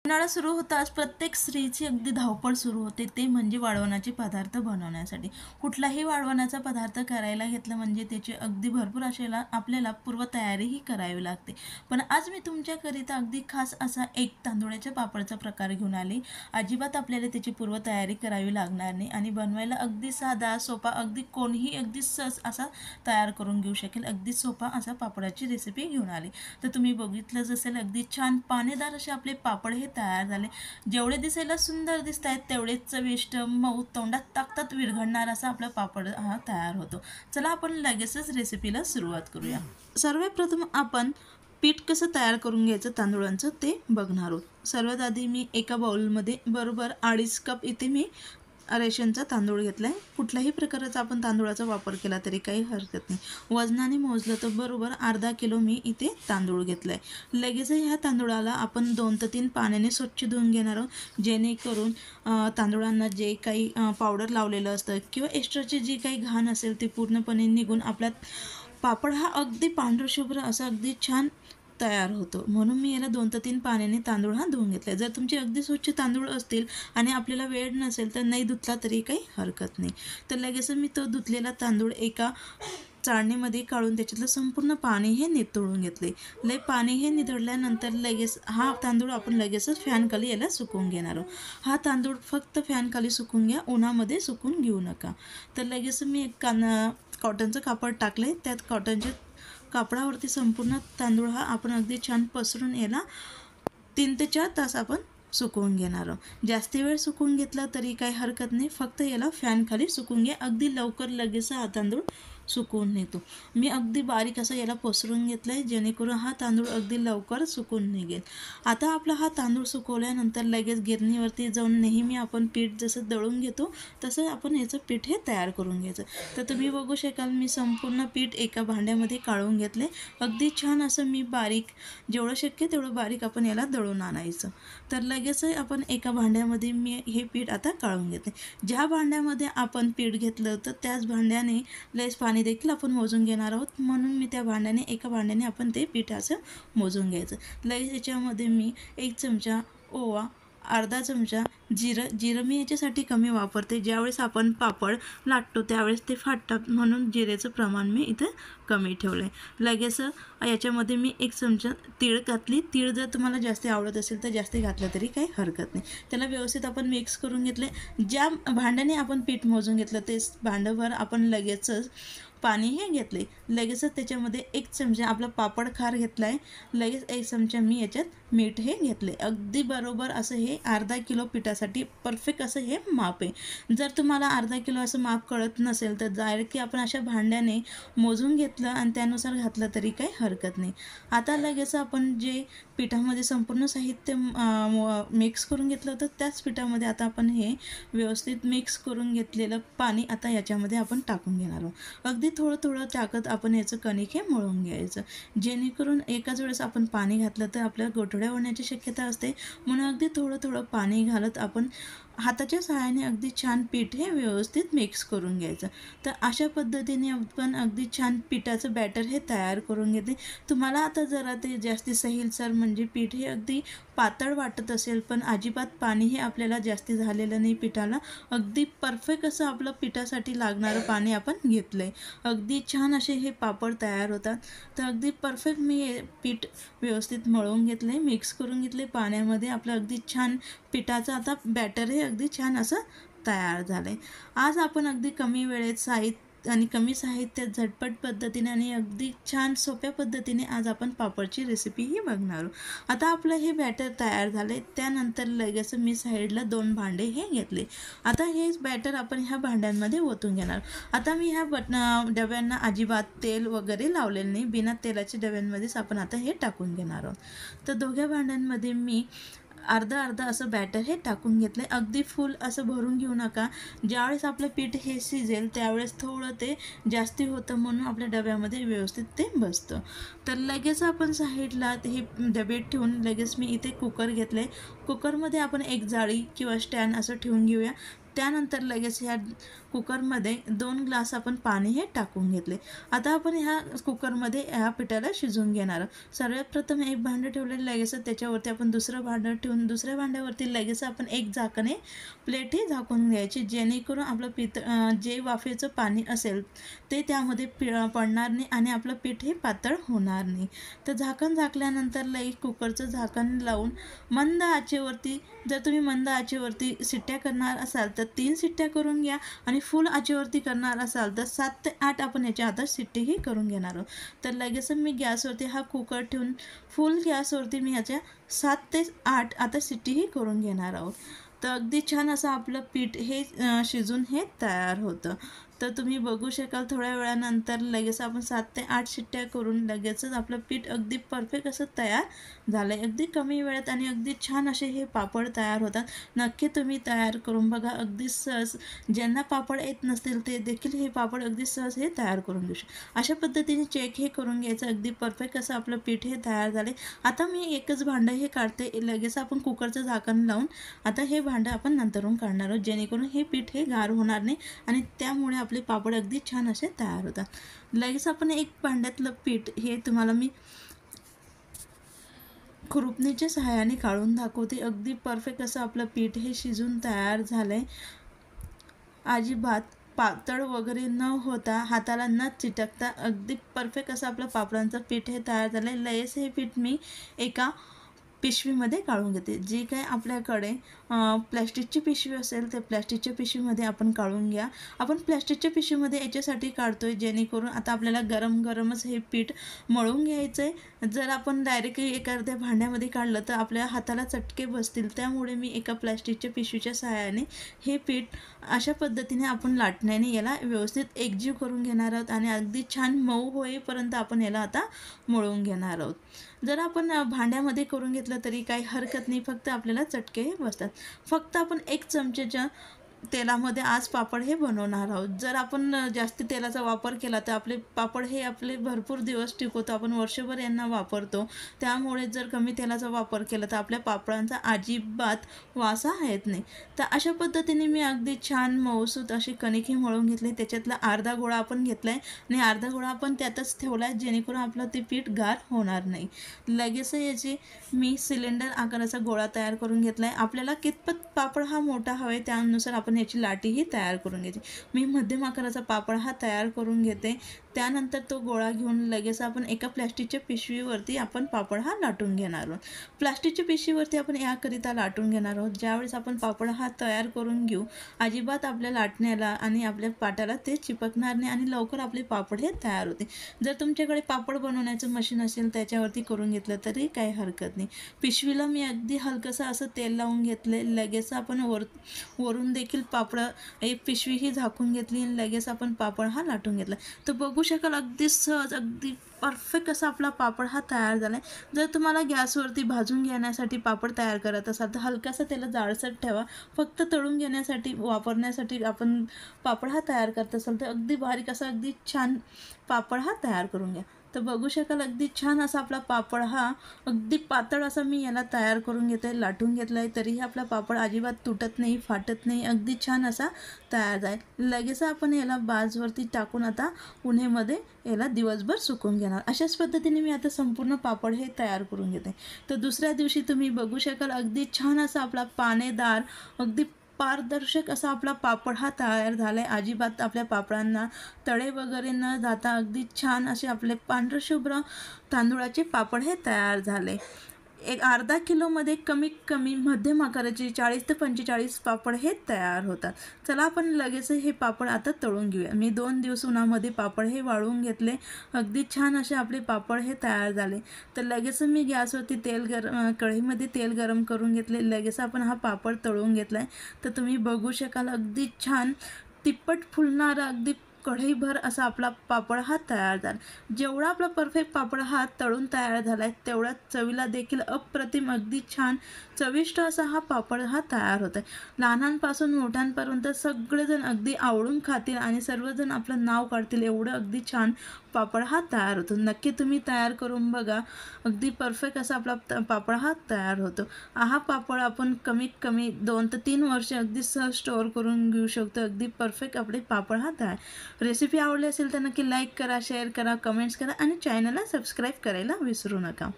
उन्हाळा सुरू होताच प्रत्येक स्त्रीची अगदी धावपळ सुरू होते, ते म्हणजे वाळवणाचे पदार्थ बनवण्यासाठी. कुठलाही वाळवणाचा पदार्थ करायला घेतलं म्हणजे त्याची अगदी भरपूर असेला आपल्याला पूर्वतयारीही करावी लागते. पण आज मी तुमच्याकरिता अगदी खास असा एक तांदूळाच्या पापडचा प्रकार घेऊन आले. अजिबात आपल्याला त्याची पूर्वतयारी करावी लागणार नाही आणि बनवायला अगदी साधा सोपा, अगदी कोणीही अगदी सहज असा तयार करून घेऊ शकेल, अगदी सोपा असा पापडाची रेसिपी घेऊन आली. तर तुम्ही बघितलंच असेल, अगदी छान पानेदार असे आपले पापड हे तयार झाले. जेवढे दिसायला सुंदर दिसत आहेत तेवढेच चविष्ट, मऊ, तोंडात टाकतात विरघळणार असा आपला पापड हा तयार होतो. चला आपण लगेचच रेसिपीला सुरुवात करूया. सर्वप्रथम आपण पीठ कसं तयार करून घ्यायचं तांदूळांचं ते बघणार आहोत. सर्वात आधी मी एका बाउलमध्ये बरोबर 2.5 कप इथे मी रेशनचा तांदूळ घेतला आहे. कुठल्याही प्रकारचा आपण तांदूळाचा वापर केला तरी काही हरकत नाही. वजनाने मोजलं तर बरोबर अर्धा किलो मी इथे तांदूळ घेतला आहे. लगेच ह्या तांदूळाला आपण 2 ते 3 पाण्याने स्वच्छ धुवून घेणार आहोत, जेणेकरून तांदूळांना जे काही पावडर लावलेलं असतं किंवा एक्स्ट्राची जी काही घाण असेल ती पूर्णपणे निघून आपला पापड हा अगदी पांढरशुभ्र असा अगदी छान तयार होतो. म्हणून मी याला 2 ते 3 पाण्याने तांदूळ हा धुवून घेतला. जर तुमचे अगदी स्वच्छ तांदूळ असतील आणि आपल्याला वेळ नसेल तर नाही धुतला तरी काही हरकत नाही. तर लगेच मी तो धुतलेला तांदूळ एका चाळणीमध्ये काढून त्याच्यातलं संपूर्ण पाणी हे निथळून घेतले. पाणी हे निथळल्यानंतर लगेच हा तांदूळ आपण लगेचच फॅनखाली याला सुकवून घेणार आहोत. हा तांदूळ फक्त फॅनखाली सुकवून घ्या, उन्हामध्ये सुकवून घेऊ नका. तर लगेच मी एक कॉटनचं कापड टाकले. त्यात कॉटनच्या कापडावरती संपूर्ण तांदूळ हा आपण अगदी छान पसरून याला 3 ते 4 तास आपण सुकवून घेणार आहोत. जास्ती वेळ सुकवून घेतला तरी काही हरकत नाही, फक्त याला फॅनखाली सुकवून घ्या. अगदी लवकर लगेच हा तांदूळ सुकवून नेतो. मी अगदी बारीक असं याला पसरून घेतलं आहे, जेणेकरून हा तांदूळ अगदी लवकर सुकून निघेल. आता आपला हा तांदूळ सुकवल्यानंतर लगेच गिरणीवरती जाऊन नेहमी आपण पीठ जसं दळून घेतो तसं आपण याचं पीठ हे तयार करून घ्यायचं. तर तुम्ही बघू शकाल मी संपूर्ण पीठ एका भांड्यामध्ये काढून घेतले. अगदी छान असं मी बारीक, जेवढं शक्य तेवढं बारीक आपण याला दळून आणायचं. तर लगेच आपण एका भांड्यामध्ये मी हे पीठ आता काढून घेते. ज्या भांड्यामध्ये आपण पीठ घेतलं होतं त्याच भांड्याने लयच पाणी देखील आपण मोजून घेणार आहोत. म्हणून मी त्या भांड्याने एका भांड्याने आपण ते पीठ असं मोजून घ्यायचं. लगेच याच्यामध्ये मी 1 चमचा ओवा, अर्धा चमचा जिरं मी याच्यासाठी कमी वापरते. ज्यावेळेस आपण पापड लाटतो त्यावेळेस ते फाटतात, म्हणून जिरेचं प्रमाण मी इथं कमी ठेवलं आहे. लगेच याच्यामध्ये मी 1 चमचा तीळ घातली. तीळ जर तुम्हाला जास्त आवडत असेल तर जास्त घातलं तरी काही हरकत नाही. त्याला व्यवस्थित आपण मिक्स करून घेतले. ज्या भांड्याने आपण पीठ मोजून घेतलं तेच भांडंभर आपण लगेचच पाणी हे घेतले. लगेचच त्याच्यामध्ये 1 चमचा आपला पापड खार घेतला आहे. लगेच 1 चमचा मी याच्यात मीठ हे घेतले. अगदी बरोबर असं हे अर्धा किलो पिठासाठी परफेक्ट असं हे माप आहे. जर तुम्हाला अर्धा किलो असं माप कळत नसेल तर डायरेक्टली आपण अशा भांड्याने मोजून घेतलं आणि त्यानुसार घातलं तरी काही हरकत नाही. आता लगेच आपण जे पिठामध्ये संपूर्ण साहित्य मिक्स करून घेतलं होतं त्याच पिठामध्ये आता आपण हे व्यवस्थित मिक्स करून घेतलेलं पाणी आता याच्यामध्ये आपण टाकून घेणार आहोत. अगदी थोडं थोडं टाकत आपण याचं कणिक हे मळून घ्यायचं, जेणेकरून एकाच वेळेस आपण पाणी घातलं तर आपल्याला गोठड्या होण्याची शक्यता असते. म्हणून अगदी थोडं थोडं पाणी घालत आपण हाताच्या सहाय्याने अगदी छान पीठ हे व्यवस्थित मिक्स करून घ्यायचं. तर अशा पद्धतीने आपण अगदी छान पिठाचं बॅटर हे तयार करून घेते. तुम्हाला आता जरा ते जास्ती सैलसर म्हणजे पीठ हे अगदी पातळ वाटत असेल, पण अजिबात पाणी हे आपल्याला जास्ती झालेलं नाही पिठाला. अगदी परफेक्ट असं आपलं पिठासाठी लागणारं पाणी आपण घेतलं आहे. अगदी छान असे हे पापड तयार होतात. तर अगदी परफेक्ट मी हे पीठ व्यवस्थित मळून घेतलं आहे, मिक्स करून घेतले पाण्यामध्ये. आपलं अगदी छान पिठाचं आता बॅटर हे अगदी छान असं तयार झालं आहे. आज आपण अगदी कमी वेळेत कमी साहित्यात झटपट पद्धतीने आणि अगदी छान सोप्या पद्धतीने आज आपण पापडची रेसिपीही बघणार आहोत. आता आपलं हे बॅटर तयार झाले. त्यानंतर लगेच मी साईडला 2 भांडे हे घेतले. आता हे बॅटर आपण ह्या भांड्यांमध्ये ओतून घेणार. आता मी ह्या डब्यांना अजिबात तेल वगैरे लावलेलं नाही, बिना तेलाच्या डब्यांमध्येच आपण आता हे टाकून घेणार आहोत. तर दोघ्या भांड्यांमध्ये मी अर्धा असं बॅटर हे टाकून घेतलं आहे. अगदी फुल असं भरून घेऊ नका. ज्यावेळेस आपलं पीठ हे शिजेल त्यावेळेस थोडं ते जास्ती होतं, म्हणून आपल्या डब्यामध्ये व्यवस्थित ते बसतं. तर लगेच आपण साईडला हे डबे ठेवून लगेच मी इथे कुकर घेतलं आहे. कुकरमध्ये आपण एक जाळी किंवा स्टँड असं ठेवून घेऊया. त्यानंतर लगेच ह्या कुकरमध्ये 2 ग्लास आपण पाणी हे टाकून घेतले. आता आपण ह्या कुकरमध्ये ह्या पिठाला शिजवून घेणार आहोत. सर्वप्रथम एक भांडं ठेवले, लगेच त्याच्यावरती आपण दुसरं भांडं ठेवून दुसऱ्या भांड्यावरती लगेच आपण एक झाकणे प्लेट ही झाकून घ्यायची, जेणेकरून आपलं जे वाफेचं पाणी असेल ते त्यामध्ये पडणार नाही आणि आपलं पीठ हे पातळ होणार नाही. तर झाकण झाकल्यानंतर लगेच कुकरचं झाकण लावून मंद आचेवरती, जर तुम्ही मंद आचेवरती शिट्ट्या करणार असाल तर 3 शिट्ट्या करून घ्या आणि फुल आचेवरती करणार असाल तर 7 ते 8 आपण याच्या आता शिट्टीही करून घेणार आहोत. तर लगेच मी गॅसवरती हा कुकर ठेवून फुल गॅसवरती मी ह्याच्या 7 ते 8 आता शिट्टीही करून घेणार आहोत. तर अगदी छान असं आपलं पीठ हे शिजून हे तयार होतं. तर तुम्ही बघू शकाल थोड्या वेळानंतर लगेच आपण 7 ते 8 शिट्ट्या करून लगेचच आपलं पीठ अगदी परफेक्ट असं तयार झालं आहे. अगदी कमी वेळात आणि अगदी छान असे हे पापड तयार होतात. नक्की तुम्ही तयार करून बघा. अगदी सहज, ज्यांना पापड येत नसतील ते देखील हे पापड अगदी सहज हे तयार करून घेऊ शकतात. अशा पद्धतीने चेक हे करून घ्यायचं. अगदी परफेक्ट असं आपलं पीठ हे तयार झाले. आता मी एकच भांडं हे काढते. लगेच आपण कुकरचं झाकण लावून आता हे भांडं आपण नंतरून काढणार आहोत, जेणेकरून हे पीठ हे गार होणार नाही आणि त्यामुळे आपले पापड अगदी छान असे तयार होतात. लगेच आपण एक भांड्यातलं पीठ हे तुम्हाला मी खुरपणीच्या सहाय्याने काढून दाखवते. अगदी परफेक्ट असं आपलं पीठ हे शिजून तयार झालंय. अजिबात पातळ वगैरे न होता, हाताला न चिटकता अगदी परफेक्ट असं आपलं पापडांचं पीठ हे तयार झालंय. लगेच हे पीठ मी एका पिशवीमध्ये काढून घेते. जी काय आपल्याकडे प्लॅस्टिकची पिशवी असेल ते प्लॅस्टिकच्या पिशवीमध्ये आपण काढून घ्या. आपण प्लॅस्टिकच्या पिशवीमध्ये याच्यासाठी काढतोय जेणेकरून आता आपल्याला गरम गरमच हे पीठ मळून घ्यायचं आहे. जर आपण डायरेक्टली एखाद्या भांड्यामध्ये काढलं तर आपल्या हाताला चटके बसतील. त्यामुळे मी एका प्लॅस्टिकच्या पिशवीच्या सहाय्याने हे पीठ अशा पद्धतीने आपण लाटण्याने याला व्यवस्थित एकजीव करून घेणार आहोत आणि अगदी छान मऊ होईपर्यंत आपण याला आता मळून घेणार आहोत. जर आपण भांड्यामध्ये करून घेतलं तरी काही हरकत नाही, फक्त आपल्याला चटके बसतात. फक्त आपण 1 चमचेच्या तेलामध्ये आज पापड हे बनवणार आहोत. जर आपण जास्ती तेलाचा वापर केला तर आपले पापड हे आपले भरपूर दिवस टिकवतो. आपण वर्षभर यांना वापरतो. त्यामुळे जर कमी तेलाचा वापर केला तर आपल्या पापडांचा अजिबात वासा येत नाही. तर अशा पद्धतीने मी अगदी छान मऊसूत अशी कणिक ही मळून घेतली. त्याच्यातला अर्धा गोळा आपण घेतला आहे आणि अर्धा गोळा आपण त्यातच ठेवला आहे, जेणेकरून आपलं ते पीठ गार होणार नाही. लगेच याची मी सिलेंडर आकाराचा गोळा तयार करून घेतला आहे. आपल्याला कितपत पापड हा मोठा हवा आहे त्यानुसार आपण याची लाटीही तयार करून घ्यायची. मी मध्यम आकाराचा पापड हा तयार करून घेते. त्यानंतर तो गोळा घेऊन लगेच आपण एका प्लॅस्टिकच्या पिशवीवरती आपण पापड हा लाटून घेणार आहोत. प्लॅस्टिकच्या पिशवीवरती आपण याकरिता लाटून घेणार आहोत. ज्यावेळेस आपण पापड हा तयार करून घेऊ, अजिबात आपल्या लाटण्याला आणि आपल्या पाट्याला ते चिपकणार नाही आणि लवकर आपले पापड हे तयार होते. जर तुमच्याकडे पापड बनवण्याचं मशीन असेल त्याच्यावरती करून घेतलं तरी काही हरकत नाही. पिशवीला मी अगदी हलकंसं असं तेल लावून घेतले. लगेच आपण वरून देखील पापड एक पिशवी ही झाकून घेतली आणि लगेच आपण पापड हा लाटून घेतला. तर बघू शकाल अगदी सहज, अगदी परफेक्ट असा आपला पापड हा तयार झाला आहे. जर तुम्हाला गॅसवरती भाजून घेण्यासाठी पापड तयार करत असाल तर हलकासा त्याला जाडसर ठेवा. फक्त तळून घेण्यासाठी वापरण्यासाठी आपण पापड हा तयार करत असाल तर अगदी बारीक असा अगदी छान पापड हा तयार करून घ्या. तर बघू शकाल अगदी छान असा आपला पापड हा अगदी पातळ असा मी याला तयार करून घेते, लाटून घेतला आहे. तरीही आपला पापड अजिबात तुटत नाही, फाटत नाही, अगदी छान असा तयार आहे. लगेच आपण याला बाजवरती टाकून आता उन्हामध्ये याला दिवसभर सुकवून घेणार. अशाच पद्धतीने मी आता संपूर्ण पापड हे तयार करून घेते. तर दुसऱ्या दिवशी तुम्ही बघू शकाल अगदी छान असा आपला पानेदार, अगदी पारदर्शक असा आपला पापड हा तयार झाला आहे. अजिबात आपल्या पापडांना तळे वगैरे न जाता अगदी छान असे आपले पांढरशुभ्र तांदूळाचे पापड हे तयार झाले. एक अर्धा किलोमध्ये कमीत कमी मध्यम आकाराचे 40 ते 45 पापड हे तयार होतात. चला आपण लगेच हे पापड आता तळून घेऊया. मी 2 दिवस उन्हामध्ये पापड हे वाळवून घेतले. अगदी छान असे आपले पापड हे तयार झाले. तर लगेच मी गॅसवरती कढईमध्ये तेल गरम करून घेतले. लगेच आपण हा पापड तळून घेतला आहे. तर तुम्ही बघू शकाल अगदी छान तिप्पट फुलणारा, अगदी कढईभर असा आपला पापड हा तयार झाला। जेवढा आपला परफेक्ट पापड हा तळून तयार झाला आहे तेवढा चवीला देखील अप्रतिम अगदी छान चविष्ट असा हा पापड हा तयार होत आहे। लहानांपासून मोठ्यांपर्यंत सगळेजण अगदी आवडून खातील आणि सर्वजण आपलं नाव काढतील एवढं अगदी छान पापड हा तयार होतो। नक्की तुम्ही तयार करून बघा, अगदी परफेक्ट असा आपला पापड हा तयार होतो। हा पापड आपण कमीत कमी 2 ते 3 वर्ष अगदी सहज स्टोअर करून घेऊ शकतो। अगदी परफेक्ट आपले पापड हा तयार। रेसिपी आवडली असेल तर नक्की लाईक करा, शेअर करा, कमेंट्स करा आणि चॅनलला सबस्क्राईब करायला विसरू नका।